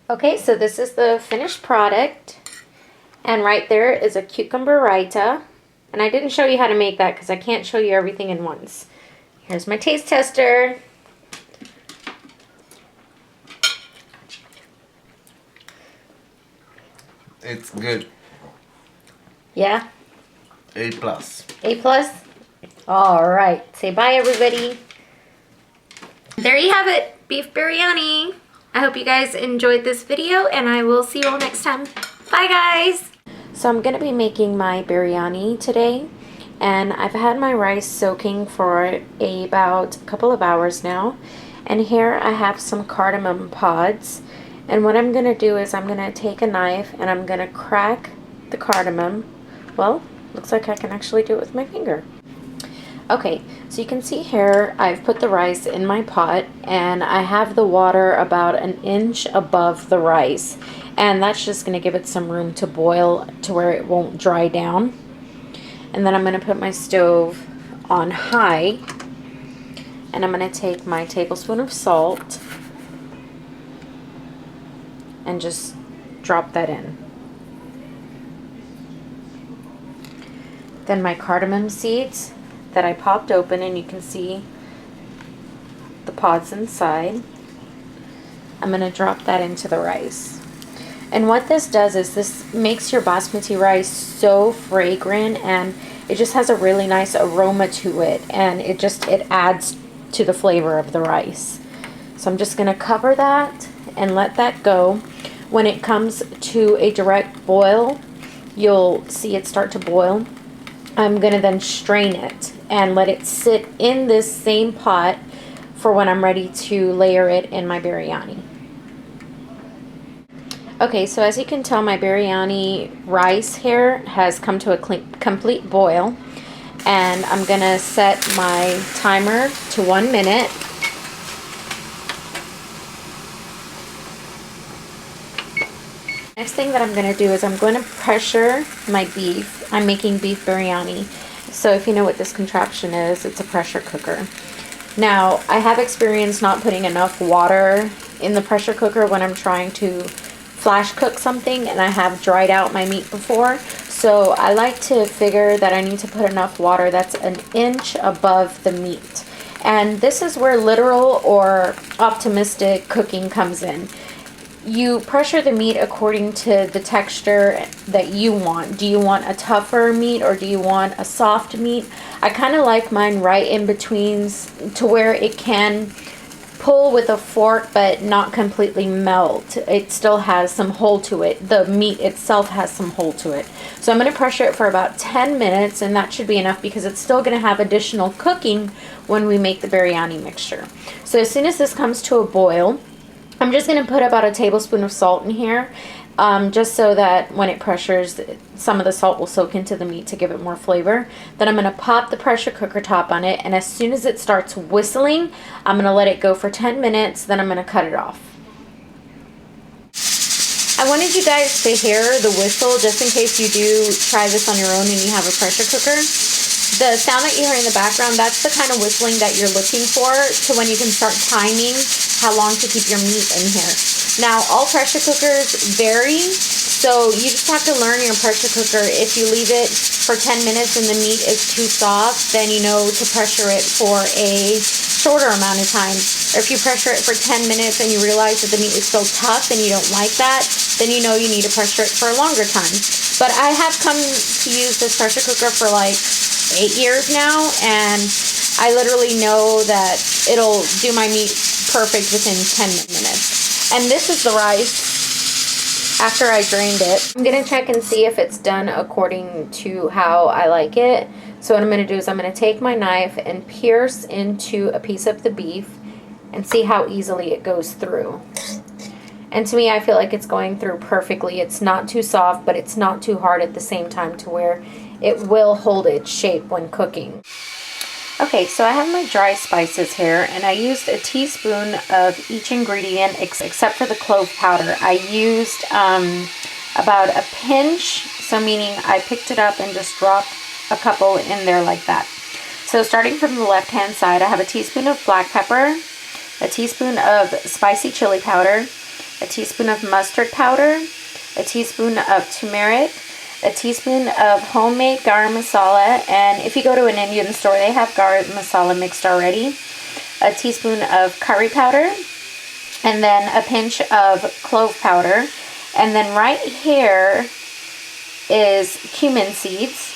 Okay, so this is the finished product, and right there is a cucumber raita. And I didn't show you how to make that because I can't show you everything in once. Here's my taste tester. It's good. Yeah? A plus. A plus? All right. Say bye, everybody. There you have it, beef biryani. I hope you guys enjoyed this video, and I will see you all next time. Bye, guys. So I'm going to be making my biryani today, and I've had my rice soaking for about a couple of hours now. And here I have some cardamom pods. And what I'm going to do is I'm going to take a knife and I'm going to crack the cardamom. Well, looks like I can actually do it with my finger. Okay, so you can see here I've put the rice in my pot, and I have the water about an inch above the rice, and that's just going to give it some room to boil to where it won't dry down. And then I'm going to put my stove on high, and I'm going to take my tablespoon of salt and just drop that in. Then my cardamom seeds that I popped open, and you can see the pods inside. I'm going to drop that into the rice. And what this does is this makes your basmati rice so fragrant, and it just has a really nice aroma to it, and it adds to the flavor of the rice. So I'm just going to cover that and let that go. When it comes to a direct boil, you'll see it start to boil. I'm going to then strain it and let it sit in this same pot for when I'm ready to layer it in my biryani. Okay, so as you can tell, my biryani rice here has come to a complete boil, and I'm going to set my timer to 1 minute. Next thing that I'm going to do is I'm going to pressure my beef. I'm making beef biryani. So if you know what this contraption is, it's a pressure cooker. Now, I have experience not putting enough water in the pressure cooker when I'm trying to flash cook something, and I have dried out my meat before. So I like to figure that I need to put enough water that's an inch above the meat. And this is where literal or optimistic cooking comes in. You pressure the meat according to the texture that you want. Do you want a tougher meat, or do you want a soft meat? I kind of like mine right in between, to where it can pull with a fork but not completely melt. It still has some hold to it. The meat itself has some hold to it. So I'm going to pressure it for about 10 minutes, and that should be enough because it's still going to have additional cooking when we make the biryani mixture. So as soon as this comes to a boil, I'm just going to put about a tablespoon of salt in here, just so that when it pressures, some of the salt will soak into the meat to give it more flavor. Then I'm going to pop the pressure cooker top on it, and as soon as it starts whistling, I'm going to let it go for 10 minutes, then I'm going to cut it off. I wanted you guys to hear the whistle just in case you do try this on your own and you have a pressure cooker. The sound that you hear in the background, that's the kind of whistling that you're looking for, to when you can start timing how long to keep your meat in here. Now, all pressure cookers vary, so you just have to learn your pressure cooker. If you leave it for 10 minutes and the meat is too soft, then you know to pressure it for a shorter amount of time. Or if you pressure it for 10 minutes and you realize that the meat is still tough and you don't like that, then you know you need to pressure it for a longer time. But I have come to use this pressure cooker for like 8 years now, and I literally know that it'll do my meat perfect within 10 minutes. And this is the rice after I drained it. I'm going to check and see if it's done according to how I like it. So what I'm going to do is I'm going to take my knife and pierce into a piece of the beef and see how easily it goes through. And to me, I feel like it's going through perfectly. It's not too soft, but it's not too hard at the same time, to where it will hold its shape when cooking. Okay, so I have my dry spices here, and I used a teaspoon of each ingredient except for the clove powder. I used about a pinch, so meaning I picked it up and just dropped a couple in there like that. So starting from the left-hand side, I have a teaspoon of black pepper, a teaspoon of spicy chili powder, a teaspoon of mustard powder, a teaspoon of turmeric, a teaspoon of homemade garam masala, and if you go to an Indian store, they have garam masala mixed already, a teaspoon of curry powder, and then a pinch of clove powder, and then right here is cumin seeds,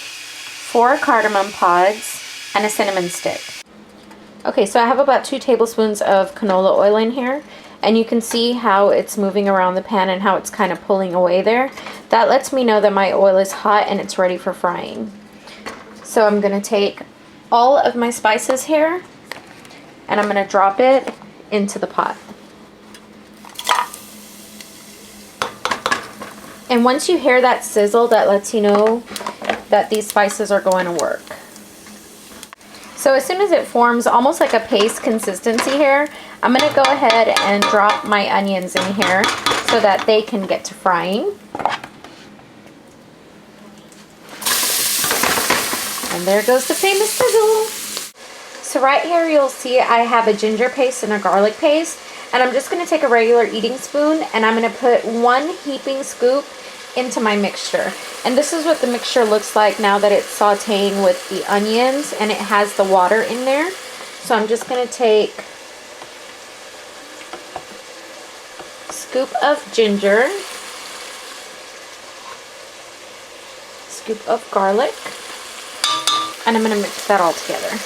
4 cardamom pods, and a cinnamon stick. Okay, so I have about 2 tablespoons of canola oil in here, and you can see how it's moving around the pan and how it's kind of pulling away there. That lets me know that my oil is hot and it's ready for frying. So I'm going to take all of my spices here and I'm going to drop it into the pot. And once you hear that sizzle, that lets you know that these spices are going to work. So as soon as it forms almost like a paste consistency here, I'm going to go ahead and drop my onions in here so that they can get to frying. And there goes the famous sizzle. So right here you'll see I have a ginger paste and a garlic paste. And I'm just going to take a regular eating spoon and I'm going to put 1 heaping scoop into my mixture. And this is what the mixture looks like now that it's sauteing with the onions and it has the water in there. So I'm just going to take a scoop of ginger, scoop of garlic, and I'm going to mix that all together.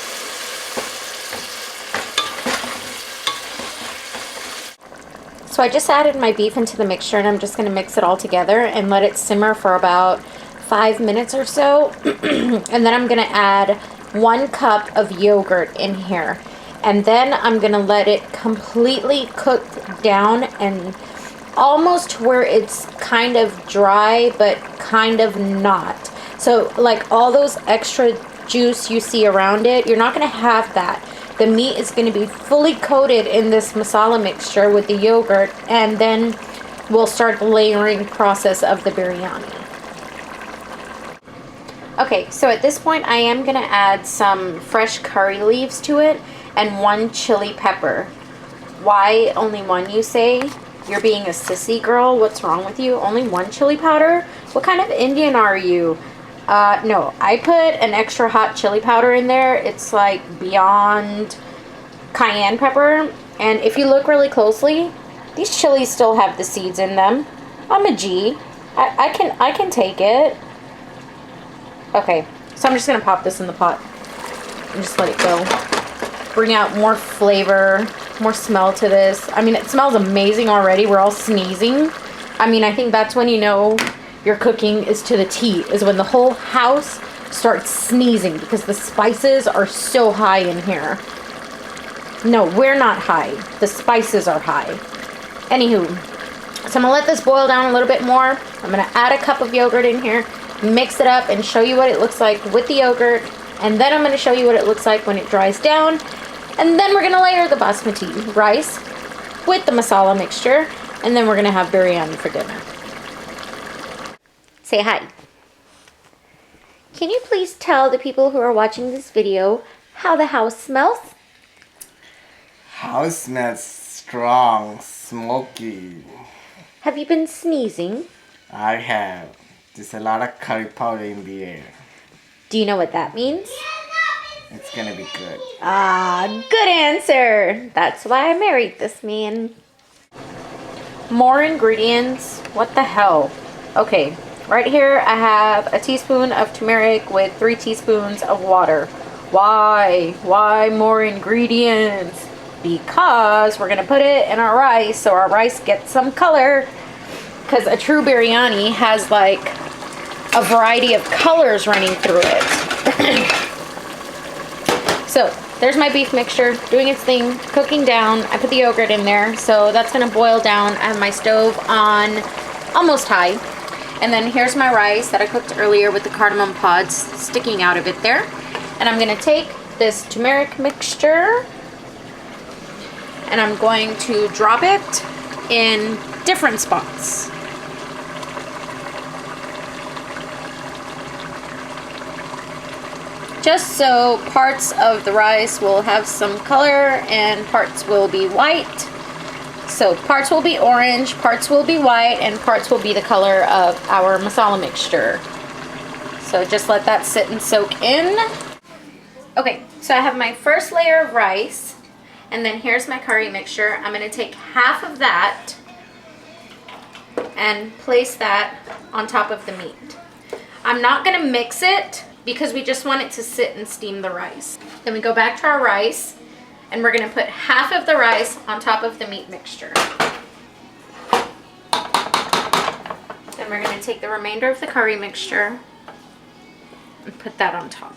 So I just added my beef into the mixture and I'm just going to mix it all together and let it simmer for about 5 minutes or so. And then I'm going to add 1 cup of yogurt in here. And then I'm going to let it completely cook down and almost to where it's kind of dry but kind of not. So like all those extra juice you see around it, you're not going to have that. The meat is going to be fully coated in this masala mixture with the yogurt, and then we'll start the layering process of the biryani. Okay, so at this point I am going to add some fresh curry leaves to it and 1 chili pepper. Why only 1, you say? You're being a sissy girl? What's wrong with you? Only 1 chili powder? What kind of Indian are you? No, I put an extra hot chili powder in there. It's like beyond cayenne pepper. And if you look really closely, these chilies still have the seeds in them. I'm a G. I can take it. Okay, so I'm just going to pop this in the pot and just let it go. Bring out more flavor, more smell to this. I mean, it smells amazing already. We're all sneezing. I mean, I think that's when you know your cooking is to the T, is when the whole house starts sneezing because the spices are so high in here. No, we're not high. The spices are high. Anywho, so I'm gonna let this boil down a little bit more. I'm gonna add a cup of yogurt in here, mix it up and show you what it looks like with the yogurt. And then I'm gonna show you what it looks like when it dries down. And then we're gonna layer the basmati rice with the masala mixture. And then we're gonna have biryani for dinner. Say hi. Can you please tell the people who are watching this video how the house smells? House smells strong, smoky. Have you been sneezing? I have. There's a lot of curry powder in the air. Do you know what that means? It's gonna be good. Ah, good answer. That's why I married this man. More ingredients. What the hell? Okay. Right here I have a teaspoon of turmeric with 3 teaspoons of water. Why? Why more ingredients? Because we're going to put it in our rice so our rice gets some color. Because a true biryani has like a variety of colors running through it. So there's my beef mixture doing its thing, cooking down. I put the yogurt in there, so that's going to boil down. I have my stove on almost high. And then here's my rice that I cooked earlier with the cardamom pods sticking out of it there. And I'm going to take this turmeric mixture and I'm going to drop it in different spots. Just so parts of the rice will have some color and parts will be white. So parts will be orange, parts will be white, and parts will be the color of our masala mixture. So just let that sit and soak in. Okay, so I have my first layer of rice, and then here's my curry mixture. I'm gonna take half of that and place that on top of the meat. I'm not gonna mix it because we just want it to sit and steam the rice. Then we go back to our rice, and we're gonna put half of the rice on top of the meat mixture. Then we're gonna take the remainder of the curry mixture and put that on top.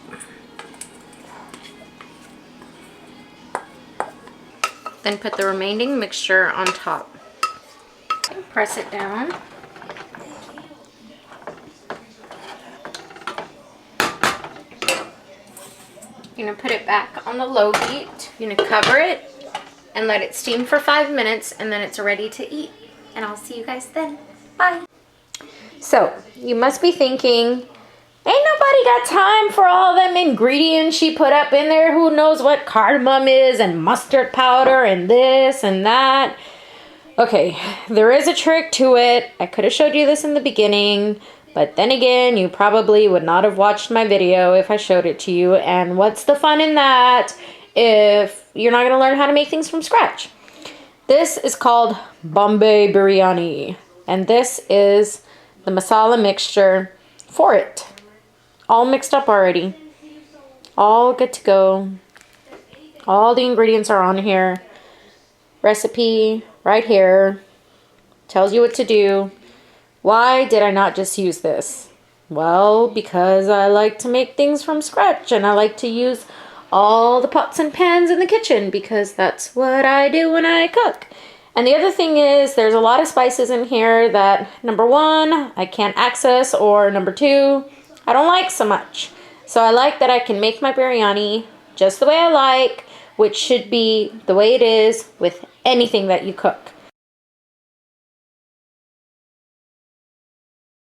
Then put the remaining mixture on top. Press it down. You're gonna put it back on the low heat. You're gonna cover it and let it steam for 5 minutes, and then it's ready to eat. And I'll see you guys then. Bye. So, you must be thinking, ain't nobody got time for all them ingredients she put up in there. Who knows what cardamom is and mustard powder and this and that. Okay, there is a trick to it. I could have showed you this in the beginning, but then again, you probably would not have watched my video if I showed it to you. And what's the fun in that if you're not going to learn how to make things from scratch? This is called Bombay Biryani, and this is the masala mixture for it. All mixed up already. All good to go. All the ingredients are on here. Recipe right here. Tells you what to do. Why did I not just use this? Well, because I like to make things from scratch, and I like to use all the pots and pans in the kitchen because that's what I do when I cook. And the other thing is there's a lot of spices in here that, number one, I can't access, or number two, I don't like so much. So I like that I can make my biryani just the way I like, which should be the way it is with anything that you cook.